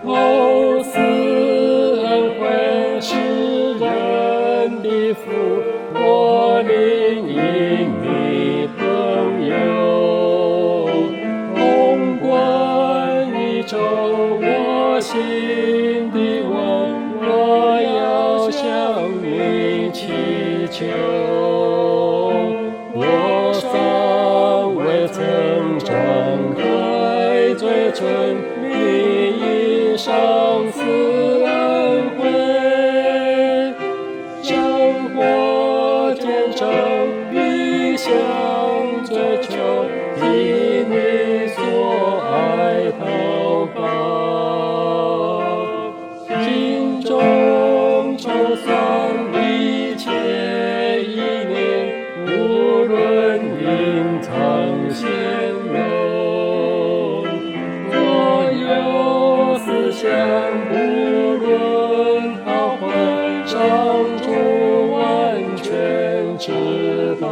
厚赐恩惠是人的福，我灵因你朋友，宏观宇宙我心的王，我要向你祈求。我尚未曾张开嘴唇，你已赏赐恩惠，生活见证必向追求，替你所爱祷告，心中筹算一切意念，无论隐藏显露，所有思想不论好坏，上主完全知道。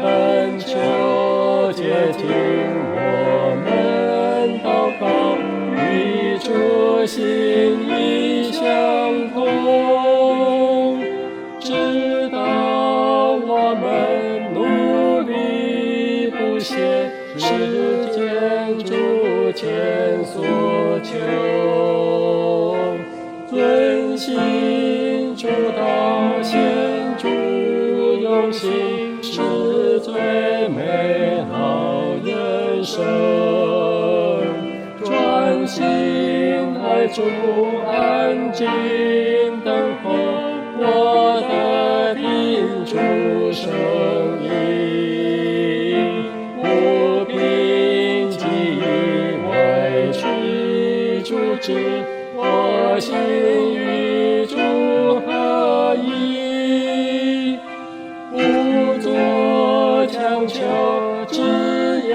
恳求接听我们祷告，与主心意相通，直到我们努力不懈，实践主前所求，遵行主道，献主用心，是最美好人生。专心爱主，安静等候，我的听主声音，不凭记忆歪曲主旨，我心与主合一，不做强求，只要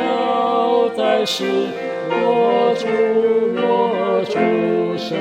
在世，我主生